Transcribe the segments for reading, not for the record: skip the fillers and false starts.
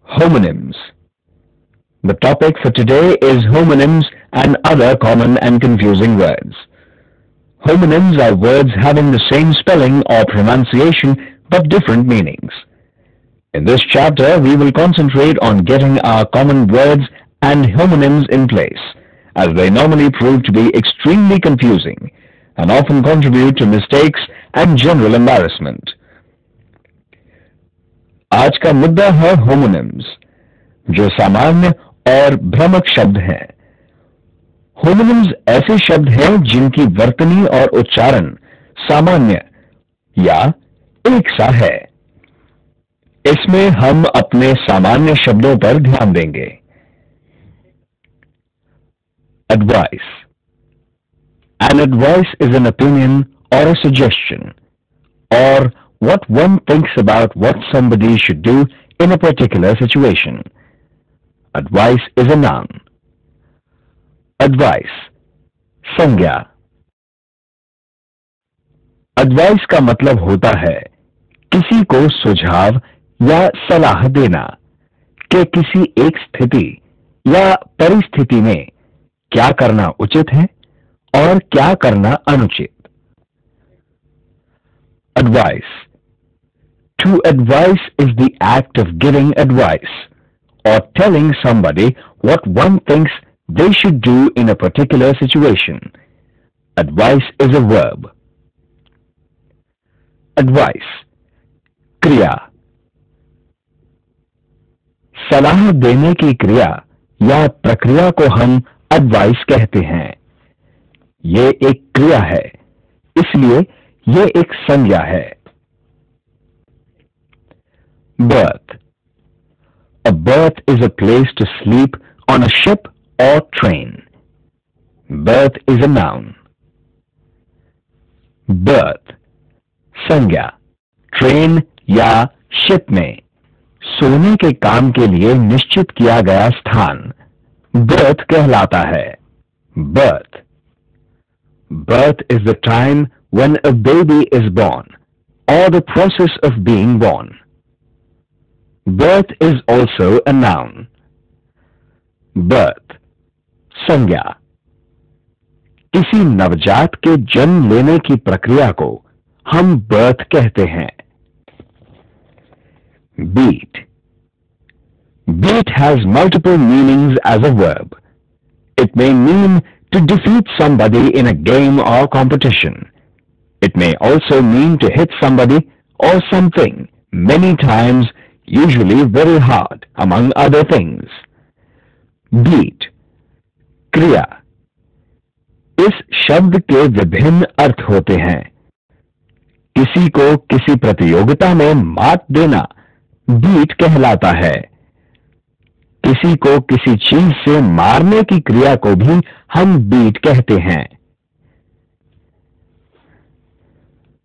Homonyms. The topic for today is homonyms and other common and confusing words. Homonyms are words having the same spelling or pronunciation but different meanings. In this chapter, we will concentrate on getting our common words and homonyms in place, as they normally prove to be extremely confusing and often contribute to mistakes and general embarrassment. आज का मुद्दा है homonyms, जो सामान्य और भ्रामक शब्द हैं. होमोनिम्स ऐसे शब्द हैं जिनकी वर्तनी और उच्चारण सामान्य या एक सा है. इसमें हम अपने सामान्य शब्दों पर ध्यान देंगे. Advice. An advice is an opinion or a suggestion, or what one thinks about what somebody should do in a particular situation. Advice is a noun. Advice. संज्ञा. Advice का मतलब होता है किसी को सुझाव या सलाह देना कि किसी एक स्थिति या परिस्थिति में क्या करना उचित है और क्या करना अनुचित. Advice. To advise is the act of giving advice or telling somebody what one thinks they should do in a particular situation. Advice is a verb. Advice. क्रिया. सलाह देने की क्रिया या प्रक्रिया को हम एडवाइस कहते हैं. ये एक क्रिया है, इसलिए ये एक संज्ञा है. Berth. A berth is a place to sleep on a ship or train. Berth is a noun. Berth. संज्ञा. ट्रेन या शिप में सोने के काम के लिए निश्चित किया गया स्थान berth कहलाता है. Birth. Birth is the time when a baby is born or the process of being born. Birth is also a noun. Birth. संज्ञा. किसी नवजात के जन्म लेने की प्रक्रिया को हम birth कहते हैं. Beat. Beat has multiple meanings as a verb. It may mean to defeat somebody in a game or competition. It may also mean to hit somebody or something many times, usually very hard, among other things. Beat. क्रिया. इस शब्द के विभिन्न अर्थ होते हैं. किसी को किसी प्रतियोगिता में मात देना बीट कहलाता है. किसी को किसी चीज से मारने की क्रिया को भी हम बीट कहते हैं.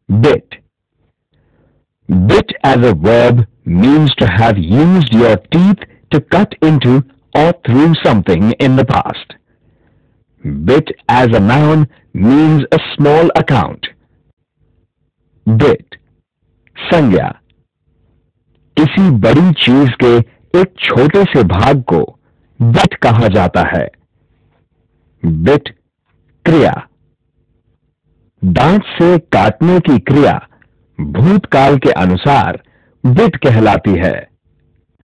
Bit. Bit as a verb means to have used your teeth to cut into or through something in the past. Bit as a noun means a small account. Bit. संज्ञा. किसी बड़ी चीज के एक छोटे से भाग को बिट कहा जाता है. बिट. क्रिया. दांत से काटने की क्रिया भूतकाल के अनुसार बिट कहलाती है.